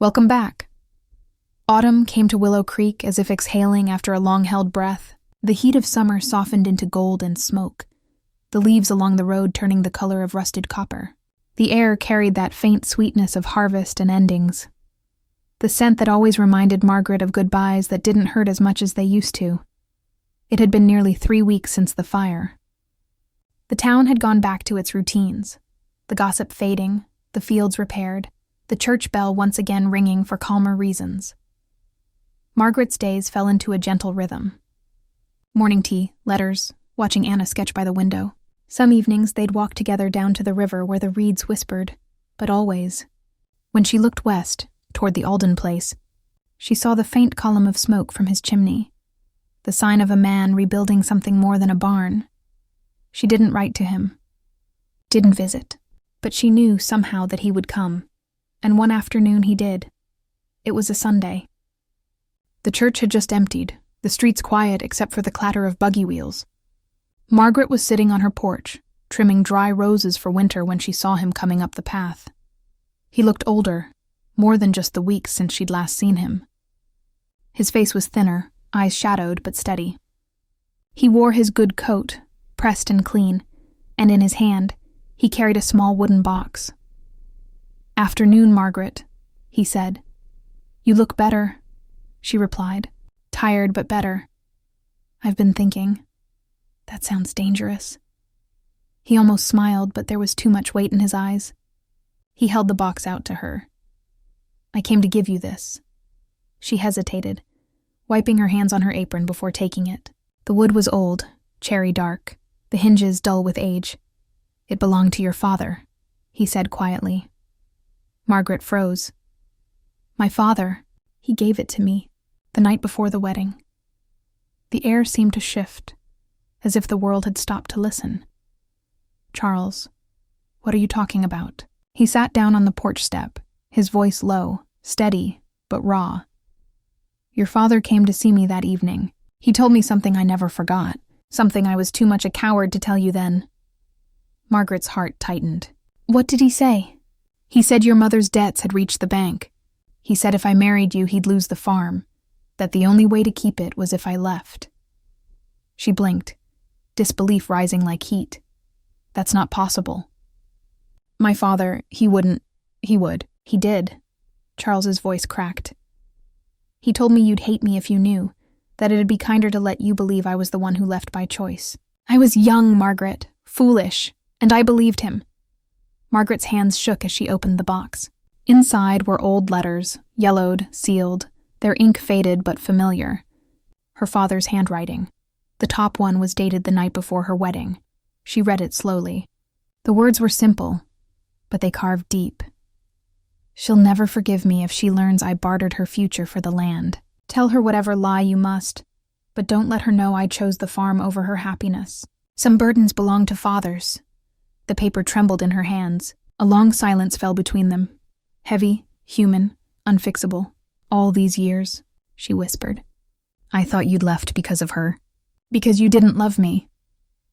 Welcome back. Autumn came to Willow Creek as if exhaling after a long-held breath. The heat of summer softened into gold and smoke, the leaves along the road turning the color of rusted copper. The air carried that faint sweetness of harvest and endings, the scent that always reminded Margaret of goodbyes that didn't hurt as much as they used to. It had been nearly 3 weeks since the fire. The town had gone back to its routines, the gossip fading, the fields repaired, the church bell once again ringing for calmer reasons. Margaret's days fell into a gentle rhythm. Morning tea, letters, watching Anna sketch by the window. Some evenings they'd walk together down to the river where the reeds whispered, but always. When she looked west, toward the Alden place, she saw the faint column of smoke from his chimney, the sign of a man rebuilding something more than a barn. She didn't write to him, didn't visit, but she knew somehow that he would come, and one afternoon he did. It was a Sunday. The church had just emptied, the streets quiet except for the clatter of buggy wheels. Margaret was sitting on her porch, trimming dry roses for winter when she saw him coming up the path. He looked older, more than just the weeks since she'd last seen him. His face was thinner, eyes shadowed but steady. He wore his good coat, pressed and clean, and in his hand, he carried a small wooden box. "Afternoon, Margaret," he said. "You look better," she replied. "Tired, but better." "I've been thinking." "That sounds dangerous." He almost smiled, but there was too much weight in his eyes. He held the box out to her. "I came to give you this." She hesitated, wiping her hands on her apron before taking it. The wood was old, cherry dark, the hinges dull with age. "It belonged to your father," he said quietly. Margaret froze. "My father, he gave it to me, the night before the wedding." The air seemed to shift, as if the world had stopped to listen. "Charles, what are you talking about?" He sat down on the porch step, his voice low, steady, but raw. "Your father came to see me that evening. He told me something I never forgot, something I was too much a coward to tell you then." Margaret's heart tightened. "What did he say?" "He said your mother's debts had reached the bank. He said if I married you, he'd lose the farm, that the only way to keep it was if I left." She blinked, disbelief rising like heat. "That's not possible." "My father, he would. He did." Charles's voice cracked. "He told me you'd hate me if you knew, that it'd be kinder to let you believe I was the one who left by choice. I was young, Margaret, foolish, and I believed him." Margaret's hands shook as she opened the box. Inside were old letters, yellowed, sealed, their ink faded but familiar. Her father's handwriting. The top one was dated the night before her wedding. She read it slowly. The words were simple, but they carved deep. "She'll never forgive me if she learns I bartered her future for the land. Tell her whatever lie you must, but don't let her know I chose the farm over her happiness. Some burdens belong to fathers." The paper trembled in her hands. A long silence fell between them. Heavy, human, unfixable. "All these years," she whispered. "I thought you'd left because of her." "Because you didn't love me."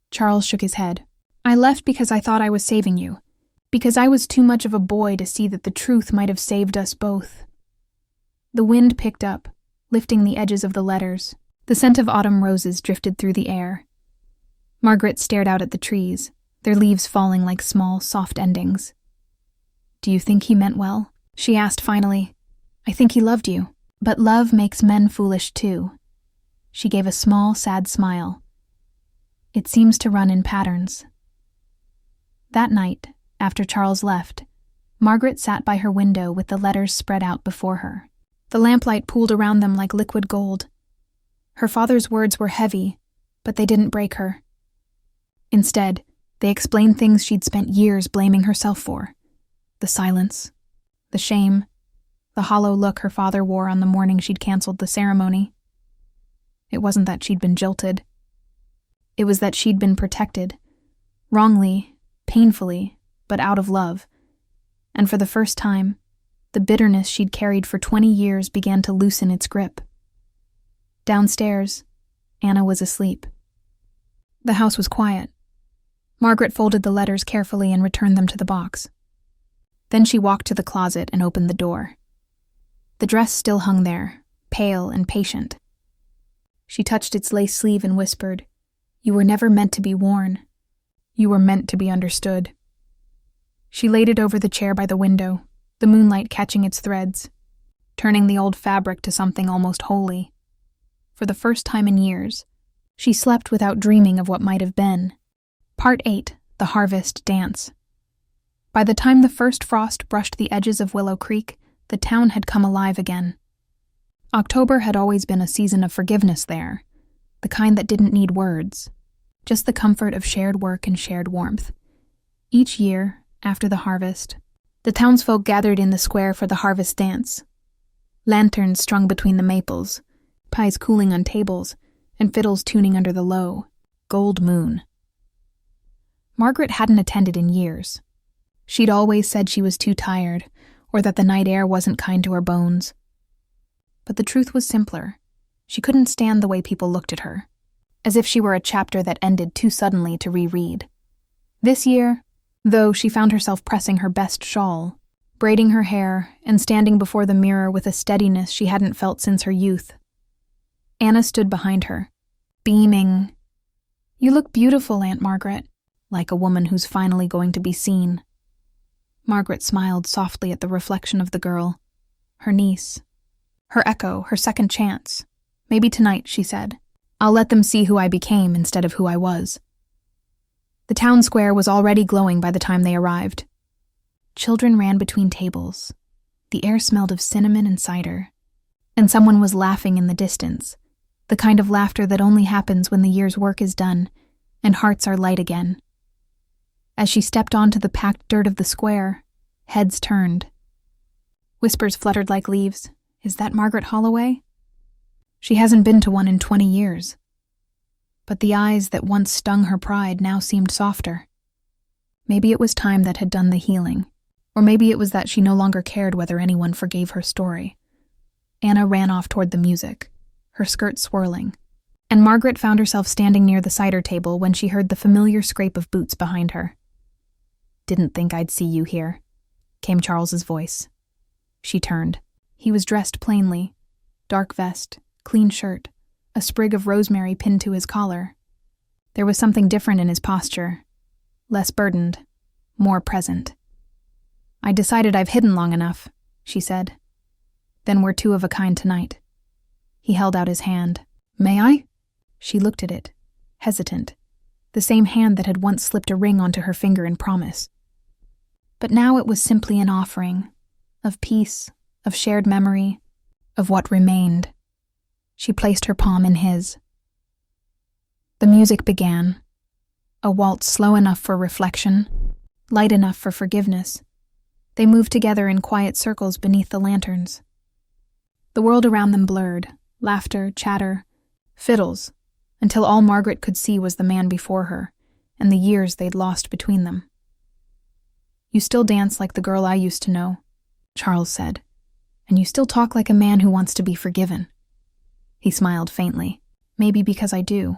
Charles shook his head. "I left because I thought I was saving you. Because I was too much of a boy to see that the truth might have saved us both." The wind picked up, lifting the edges of the letters. The scent of autumn roses drifted through the air. Margaret stared out at the trees, their leaves falling like small, soft endings. "Do you think he meant well?" she asked finally. "I think he loved you, but love makes men foolish too." She gave a small, sad smile. "It seems to run in patterns." That night, after Charles left, Margaret sat by her window with the letters spread out before her. The lamplight pooled around them like liquid gold. Her father's words were heavy, but they didn't break her. Instead, they explained things she'd spent years blaming herself for. The silence, the shame, the hollow look her father wore on the morning she'd canceled the ceremony. It wasn't that she'd been jilted. It was that she'd been protected, wrongly, painfully, but out of love. And for the first time, the bitterness she'd carried for 20 years began to loosen its grip. Downstairs, Anna was asleep. The house was quiet. Margaret folded the letters carefully and returned them to the box. Then she walked to the closet and opened the door. The dress still hung there, pale and patient. She touched its lace sleeve and whispered, "You were never meant to be worn. You were meant to be understood." She laid it over the chair by the window, the moonlight catching its threads, turning the old fabric to something almost holy. For the first time in years, she slept without dreaming of what might have been. Part 8. The Harvest Dance. By the time the first frost brushed the edges of Willow Creek, the town had come alive again. October had always been a season of forgiveness there, the kind that didn't need words, just the comfort of shared work and shared warmth. Each year, after the harvest, the townsfolk gathered in the square for the harvest dance. Lanterns strung between the maples, pies cooling on tables, and fiddles tuning under the low, gold moon. Margaret hadn't attended in years. She'd always said she was too tired, or that the night air wasn't kind to her bones. But the truth was simpler. She couldn't stand the way people looked at her, as if she were a chapter that ended too suddenly to reread. This year, though, she found herself pressing her best shawl, braiding her hair, and standing before the mirror with a steadiness she hadn't felt since her youth. Anna stood behind her, beaming. "You look beautiful, Aunt Margaret," like a woman who's finally going to be seen. Margaret smiled softly at the reflection of the girl, her niece. Her echo, her second chance. "Maybe tonight," she said. "I'll let them see who I became instead of who I was." The town square was already glowing by the time they arrived. Children ran between tables. The air smelled of cinnamon and cider. And someone was laughing in the distance, the kind of laughter that only happens when the year's work is done and hearts are light again. As she stepped onto the packed dirt of the square, heads turned. Whispers fluttered like leaves. "Is that Margaret Holloway?" She hasn't been to one in 20 years. But the eyes that once stung her pride now seemed softer. Maybe it was time that had done the healing, or maybe it was that she no longer cared whether anyone forgave her story. Anna ran off toward the music, her skirt swirling, and Margaret found herself standing near the cider table when she heard the familiar scrape of boots behind her. "Didn't think I'd see you here," came Charles's voice. She turned. He was dressed plainly, dark vest, clean shirt, a sprig of rosemary pinned to his collar. There was something different in his posture, less burdened, more present. "I decided I've hidden long enough," she said. "Then we're two of a kind tonight." He held out his hand. "May I?" She looked at it, hesitant, the same hand that had once slipped a ring onto her finger in promise. But now it was simply an offering, of peace, of shared memory, of what remained. She placed her palm in his. The music began, a waltz slow enough for reflection, light enough for forgiveness. They moved together in quiet circles beneath the lanterns. The world around them blurred, laughter, chatter, fiddles, until all Margaret could see was the man before her, and the years they'd lost between them. "You still dance like the girl I used to know," Charles said, "and you still talk like a man who wants to be forgiven." He smiled faintly. "Maybe because I do."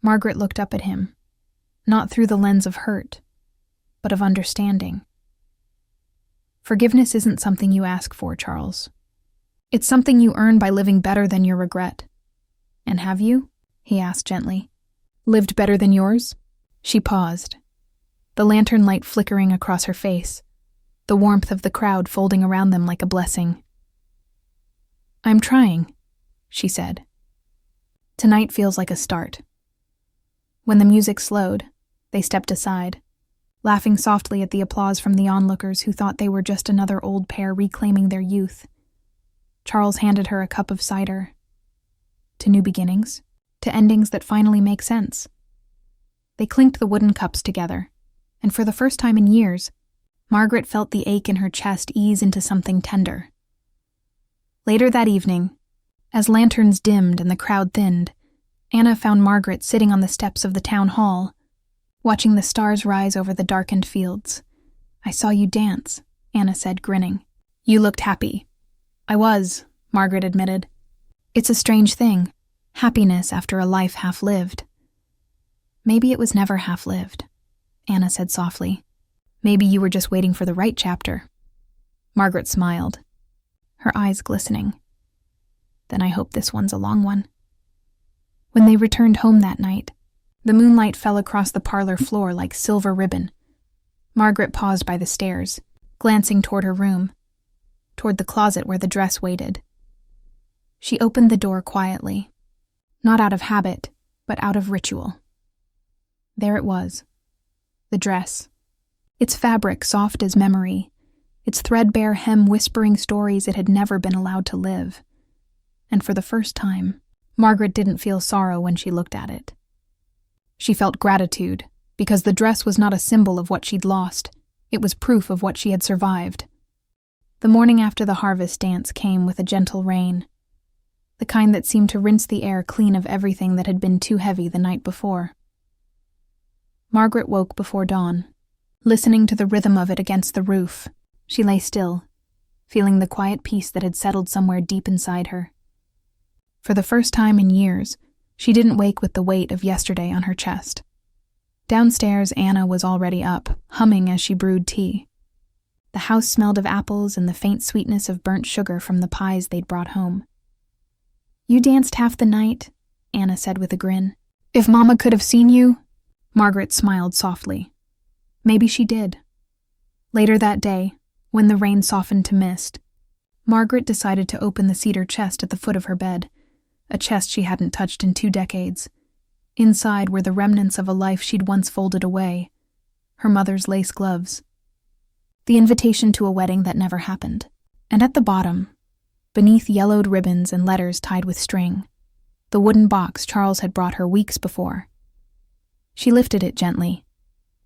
Margaret looked up at him, not through the lens of hurt, but of understanding. "Forgiveness isn't something you ask for, Charles. It's something you earn by living better than your regret." "And have you?" he asked gently. "Lived better than yours?" She paused, the lantern light flickering across her face, the warmth of the crowd folding around them like a blessing. "I'm trying," she said. "Tonight feels like a start." When the music slowed, they stepped aside, laughing softly at the applause from the onlookers who thought they were just another old pair reclaiming their youth. Charles handed her a cup of cider. To new beginnings, to endings that finally make sense. They clinked the wooden cups together, and for the first time in years, Margaret felt the ache in her chest ease into something tender. Later that evening, as lanterns dimmed and the crowd thinned, Anna found Margaret sitting on the steps of the town hall, watching the stars rise over the darkened fields. "I saw you dance," Anna said, grinning. "You looked happy." "I was," Margaret admitted. "It's a strange thing, happiness after a life half-lived." "Maybe it was never half-lived," Anna said softly. "Maybe you were just waiting for the right chapter." Margaret smiled. her eyes glistening. Then I hope this one's a long one. When they returned home that night, the moonlight fell across the parlor floor like silver ribbon. Margaret paused by the stairs, glancing toward her room, toward the closet where the dress waited. She opened the door quietly, not out of habit, but out of ritual. There it was, the dress, its fabric soft as memory, its threadbare hem whispering stories it had never been allowed to live. And for the first time, Margaret didn't feel sorrow when she looked at it. She felt gratitude, because the dress was not a symbol of what she'd lost, it was proof of what she had survived. The morning after the harvest dance came with a gentle rain, the kind that seemed to rinse the air clean of everything that had been too heavy the night before. Margaret woke before dawn, listening to the rhythm of it against the roof. She lay still, feeling the quiet peace that had settled somewhere deep inside her. For the first time in years, she didn't wake with the weight of yesterday on her chest. Downstairs, Anna was already up, humming as she brewed tea. The house smelled of apples and the faint sweetness of burnt sugar from the pies they'd brought home. "You danced half the night," Anna said with a grin. "If Mama could have seen you," Margaret smiled softly. Maybe she did. Later that day, when the rain softened to mist, Margaret decided to open the cedar chest at the foot of her bed, a chest she hadn't touched in 2 decades. Inside were the remnants of a life she'd once folded away, her mother's lace gloves, the invitation to a wedding that never happened, and at the bottom, beneath yellowed ribbons and letters tied with string, the wooden box Charles had brought her weeks before. She lifted it gently,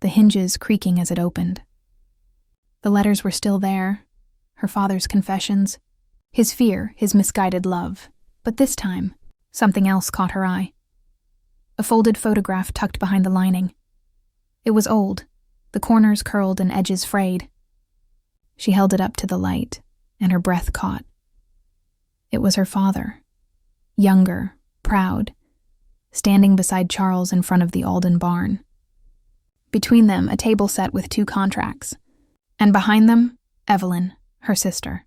the hinges creaking as it opened. The letters were still there, her father's confessions, his fear, his misguided love. But this time, something else caught her eye. A folded photograph tucked behind the lining. It was old, the corners curled and edges frayed. She held it up to the light, and her breath caught. It was her father, younger, proud, standing beside Charles in front of the Alden barn. Between them, a table set with 2 contracts, and behind them, Evelyn, her sister.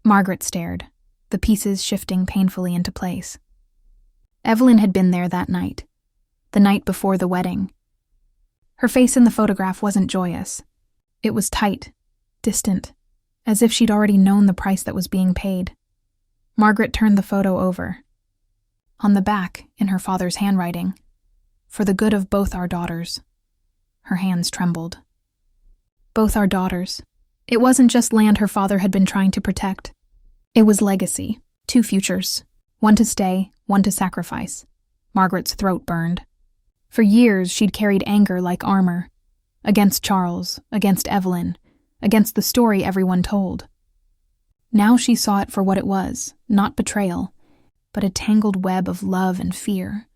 Margaret stared, the pieces shifting painfully into place. Evelyn had been there that night, the night before the wedding. Her face in the photograph wasn't joyous. It was tight, distant, as if she'd already known the price that was being paid. Margaret turned the photo over. On the back, in her father's handwriting, "For the good of both our daughters." Her hands trembled. Both our daughters. It wasn't just land her father had been trying to protect. It was legacy, 2 futures, one to stay, one to sacrifice. Margaret's throat burned. For years, she'd carried anger like armor, against Charles, against Evelyn, against the story everyone told. Now she saw it for what it was, not betrayal, but a tangled web of love and fear,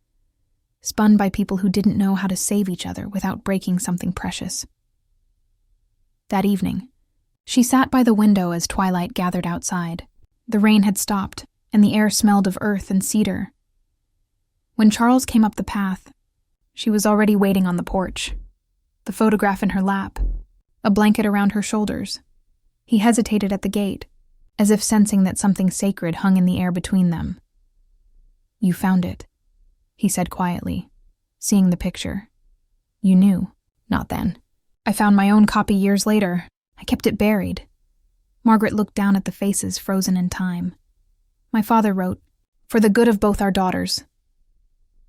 spun by people who didn't know how to save each other without breaking something precious. That evening, she sat by the window as twilight gathered outside. The rain had stopped, and the air smelled of earth and cedar. When Charles came up the path, she was already waiting on the porch, the photograph in her lap, a blanket around her shoulders. He hesitated at the gate, as if sensing that something sacred hung in the air between them. "You found it," he said quietly, seeing the picture. "You knew." "Not then. I found my own copy years later. I kept it buried." Margaret looked down at the faces frozen in time. "My father wrote, 'For the good of both our daughters.'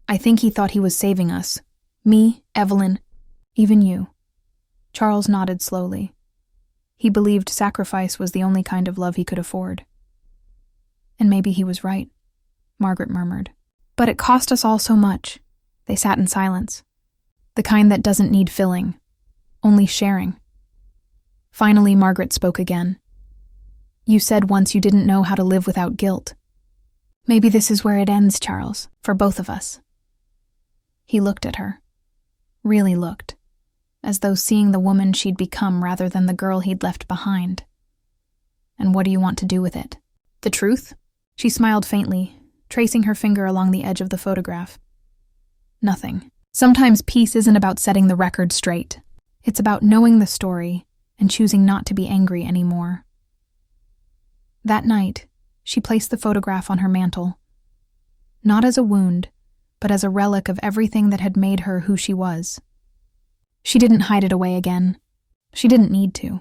I think he thought he was saving us. Me, Evelyn, even you." Charles nodded slowly. He believed sacrifice was the only kind of love he could afford. "And maybe he was right," Margaret murmured. "But it cost us all so much." They sat in silence. The kind that doesn't need filling, only sharing. Finally, Margaret spoke again. "You said once you didn't know how to live without guilt. Maybe this is where it ends, Charles, for both of us." He looked at her. Really looked, as though seeing the woman she'd become rather than the girl he'd left behind. "And what do you want to do with it?" "The truth?" She smiled faintly, tracing her finger along the edge of the photograph. "Nothing. Sometimes peace isn't about setting the record straight. It's about knowing the story and choosing not to be angry anymore." That night, she placed the photograph on her mantel, not as a wound, but as a relic of everything that had made her who she was. She didn't hide it away again. She didn't need to.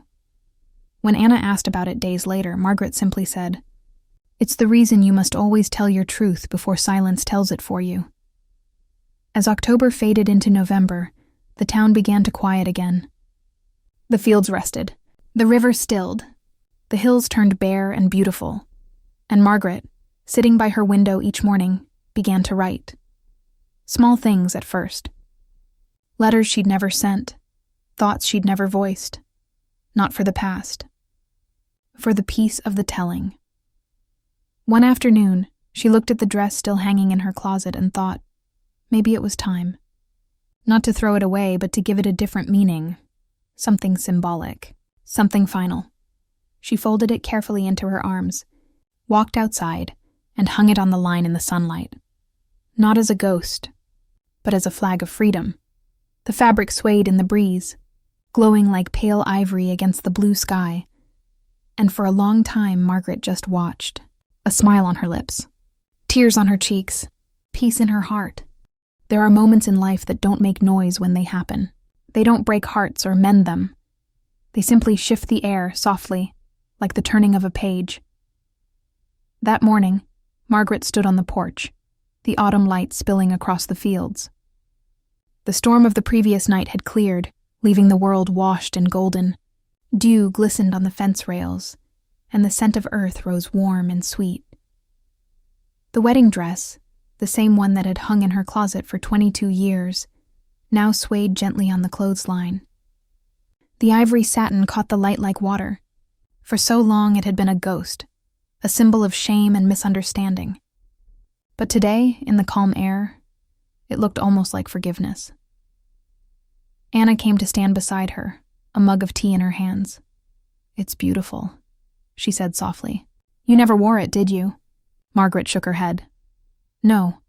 When Anna asked about it days later, Margaret simply said, "It's the reason you must always tell your truth before silence tells it for you." As October faded into November, the town began to quiet again. The fields rested. The river stilled. The hills turned bare and beautiful. And Margaret, sitting by her window each morning, began to write. Small things at first. Letters she'd never sent, thoughts she'd never voiced. Not for the past. For the peace of the telling. One afternoon, she looked at the dress still hanging in her closet and thought, maybe it was time. Not to throw it away, but to give it a different meaning. Something symbolic. Something final. She folded it carefully into her arms, walked outside, and hung it on the line in the sunlight. Not as a ghost, but as a flag of freedom. The fabric swayed in the breeze, glowing like pale ivory against the blue sky. And for a long time, Margaret just watched, a smile on her lips, tears on her cheeks, peace in her heart. There are moments in life that don't make noise when they happen. They don't break hearts or mend them. They simply shift the air softly, like the turning of a page. That morning, Margaret stood on the porch, the autumn light spilling across the fields. The storm of the previous night had cleared, leaving the world washed and golden. Dew glistened on the fence rails, and the scent of earth rose warm and sweet. The wedding dress, the same one that had hung in her closet for 22 years, now swayed gently on the clothesline. The ivory satin caught the light like water. For so long it had been a ghost, a symbol of shame and misunderstanding. But today, in the calm air, it looked almost like forgiveness. Anna came to stand beside her, a mug of tea in her hands. "It's beautiful," she said softly. "You never wore it, did you?" Margaret shook her head. "No,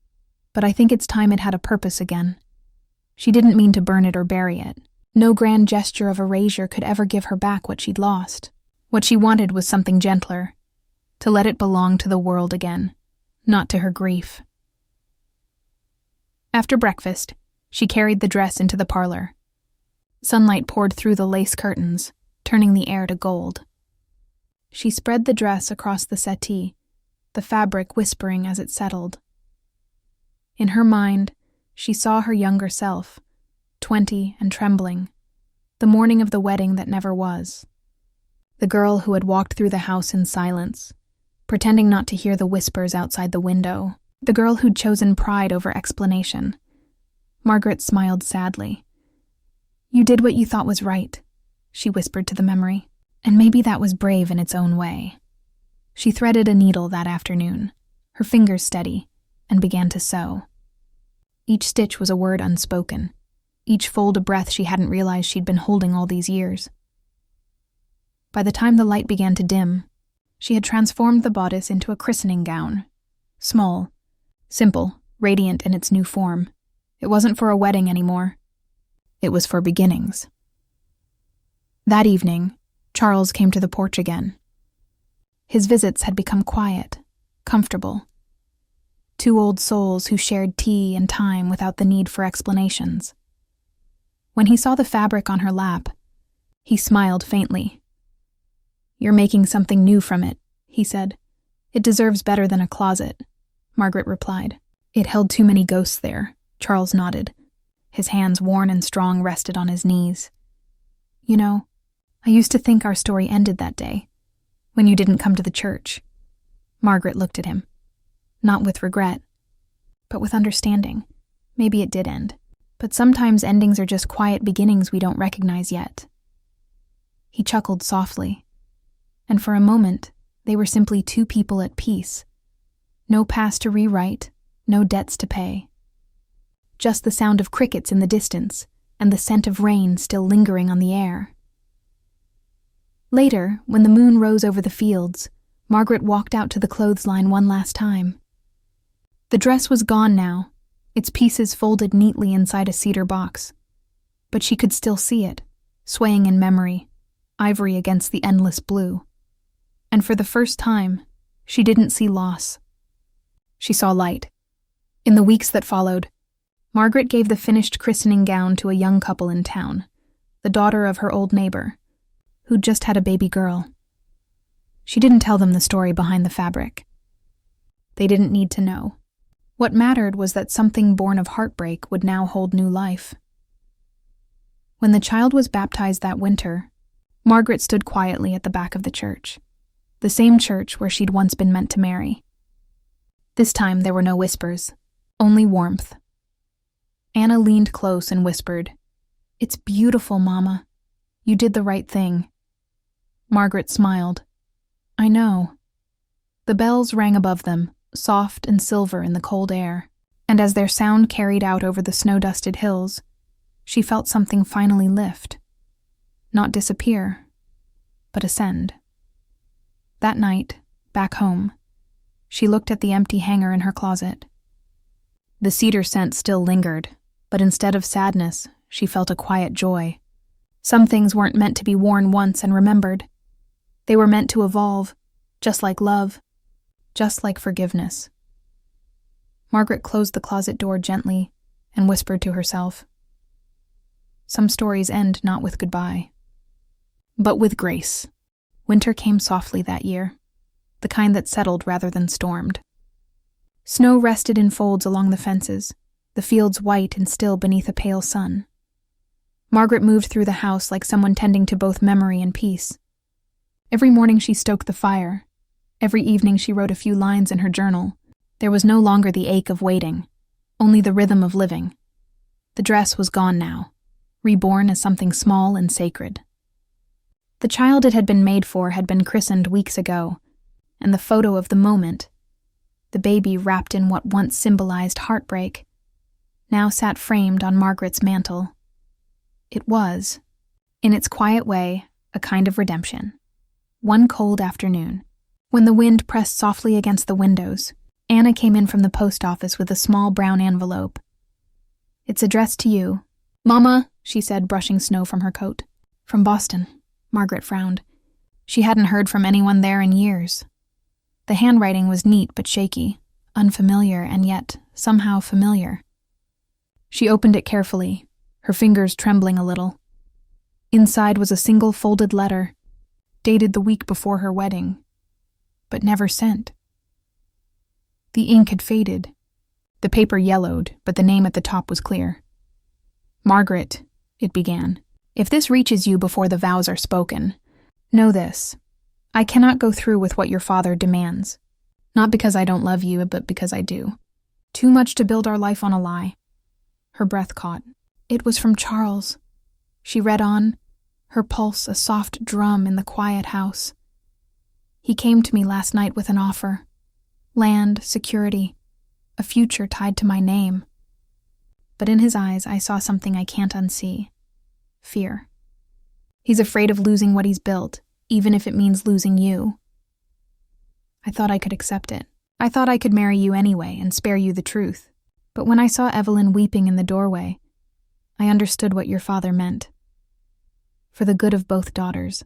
but I think it's time it had a purpose again." She didn't mean to burn it or bury it. No grand gesture of erasure could ever give her back what she'd lost. What she wanted was something gentler, to let it belong to the world again, not to her grief. After breakfast, she carried the dress into the parlor. Sunlight poured through the lace curtains, turning the air to gold. She spread the dress across the settee, the fabric whispering as it settled. In her mind, she saw her younger self, 20 and trembling, the morning of the wedding that never was. The girl who had walked through the house in silence, pretending not to hear the whispers outside the window. The girl who'd chosen pride over explanation. Margaret smiled sadly. "You did what you thought was right," she whispered to the memory. And maybe that was brave in its own way. She threaded a needle that afternoon, her fingers steady, and began to sew. Each stitch was a word unspoken, each fold a breath she hadn't realized she'd been holding all these years. By the time the light began to dim, she had transformed the bodice into a christening gown. Small, simple, radiant in its new form. It wasn't for a wedding anymore. It was for beginnings. That evening, Charles came to the porch again. His visits had become quiet, comfortable. Two old souls who shared tea and time without the need for explanations. When he saw the fabric on her lap, he smiled faintly. "You're making something new from it," he said. "It deserves better than a closet," Margaret replied. "It held too many ghosts there," Charles nodded. His hands, worn and strong, rested on his knees. "You know, I used to think our story ended that day, when you didn't come to the church." Margaret looked at him. Not with regret, but with understanding. Maybe it did end. But sometimes endings are just quiet beginnings we don't recognize yet. He chuckled softly, and for a moment, they were simply two people at peace. No past to rewrite, no debts to pay. Just the sound of crickets in the distance, and the scent of rain still lingering on the air. Later, when the moon rose over the fields, Margaret walked out to the clothesline one last time. The dress was gone now, its pieces folded neatly inside a cedar box. But she could still see it, swaying in memory, ivory against the endless blue. And for the first time, she didn't see loss. She saw light. In the weeks that followed, Margaret gave the finished christening gown to a young couple in town, the daughter of her old neighbor, who'd just had a baby girl. She didn't tell them the story behind the fabric. They didn't need to know. What mattered was that something born of heartbreak would now hold new life. When the child was baptized that winter, Margaret stood quietly at the back of the church, the same church where she'd once been meant to marry. This time there were no whispers, only warmth. Anna leaned close and whispered, "It's beautiful, Mama. You did the right thing." Margaret smiled. "I know." The bells rang above them, soft and silver in the cold air, and as their sound carried out over the snow-dusted hills, she felt something finally lift. Not disappear, but ascend. That night, back home, she looked at the empty hanger in her closet. The cedar scent still lingered, but instead of sadness, she felt a quiet joy. Some things weren't meant to be worn once and remembered. They were meant to evolve, just like love, just like forgiveness. Margaret closed the closet door gently and whispered to herself, "Some stories end not with goodbye, but with grace." Winter came softly that year, the kind that settled rather than stormed. Snow rested in folds along the fences, the fields white and still beneath a pale sun. Margaret moved through the house like someone tending to both memory and peace. Every morning she stoked the fire. Every evening she wrote a few lines in her journal. There was no longer the ache of waiting, only the rhythm of living. The dress was gone now, reborn as something small and sacred. The child it had been made for had been christened weeks ago, and the photo of the moment, the baby wrapped in what once symbolized heartbreak, now sat framed on Margaret's mantle. It was, in its quiet way, a kind of redemption. One cold afternoon, when the wind pressed softly against the windows, Anna came in from the post office with a small brown envelope. "It's addressed to you." "Mama," she said, brushing snow from her coat. "From Boston." Margaret frowned. She hadn't heard from anyone there in years. The handwriting was neat but shaky, unfamiliar and yet somehow familiar. She opened it carefully, her fingers trembling a little. Inside was a single folded letter, dated the week before her wedding, but never sent. The ink had faded. The paper yellowed, but the name at the top was clear. "Margaret," it began, "if this reaches you before the vows are spoken, know this. I cannot go through with what your father demands. Not because I don't love you, but because I do. Too much to build our life on a lie." Her breath caught. It was from Charles. She read on, her pulse a soft drum in the quiet house. "He came to me last night with an offer. Land, security, a future tied to my name. But in his eyes I saw something I can't unsee. Fear. He's afraid of losing what he's built, even if it means losing you. I thought I could accept it. I thought I could marry you anyway and spare you the truth. But when I saw Evelyn weeping in the doorway, I understood what your father meant. For the good of both daughters.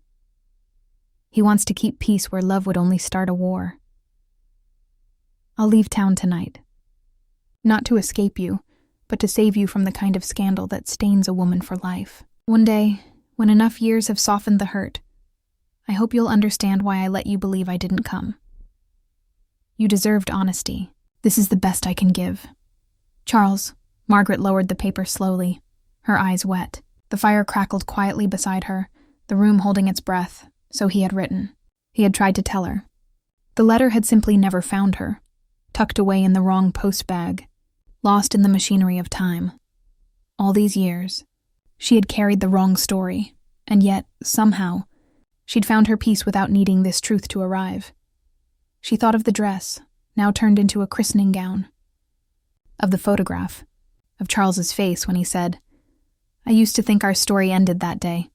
He wants to keep peace where love would only start a war. I'll leave town tonight. Not to escape you, but to save you from the kind of scandal that stains a woman for life. One day, when enough years have softened the hurt, I hope you'll understand why I let you believe I didn't come. You deserved honesty. This is the best I can give. Charles." Margaret lowered the paper slowly, her eyes wet. The fire crackled quietly beside her, the room holding its breath. So he had written. He had tried to tell her. The letter had simply never found her, tucked away in the wrong post bag, lost in the machinery of time. All these years, she had carried the wrong story, and yet, somehow, she'd found her peace without needing this truth to arrive. She thought of the dress, now turned into a christening gown. Of the photograph, of Charles's face when he said, "I used to think our story ended that day."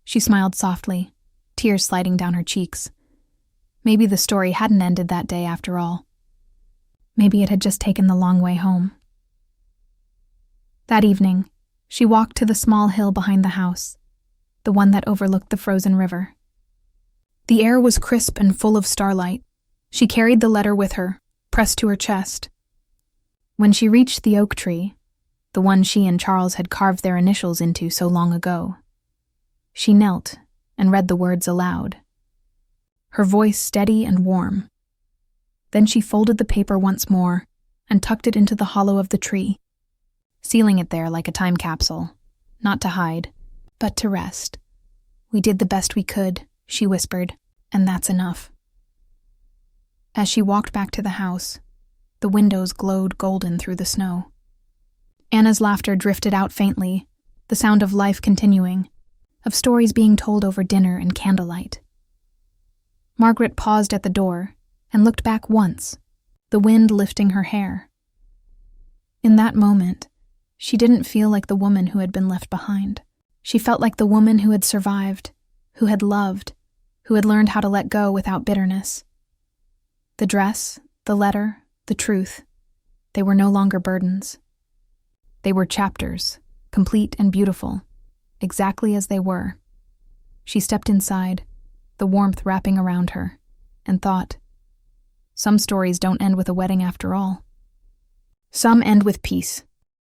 She smiled softly, tears sliding down her cheeks. Maybe the story hadn't ended that day after all. Maybe it had just taken the long way home. That evening, she walked to the small hill behind the house, the one that overlooked the frozen river. The air was crisp and full of starlight. She carried the letter with her, pressed to her chest. When she reached the oak tree, the one she and Charles had carved their initials into so long ago, she knelt and read the words aloud, her voice steady and warm. Then she folded the paper once more and tucked it into the hollow of the tree, sealing it there like a time capsule, not to hide, but to rest. "We did the best we could," she whispered, "and that's enough." As she walked back to the house, the windows glowed golden through the snow. Anna's laughter drifted out faintly, the sound of life continuing, of stories being told over dinner and candlelight. Margaret paused at the door and looked back once, the wind lifting her hair. In that moment, she didn't feel like the woman who had been left behind. She felt like the woman who had survived, who had loved, who had learned how to let go without bitterness. The dress, the letter, the truth, they were no longer burdens. They were chapters, complete and beautiful, exactly as they were. She stepped inside, the warmth wrapping around her, and thought, some stories don't end with a wedding after all. Some end with peace,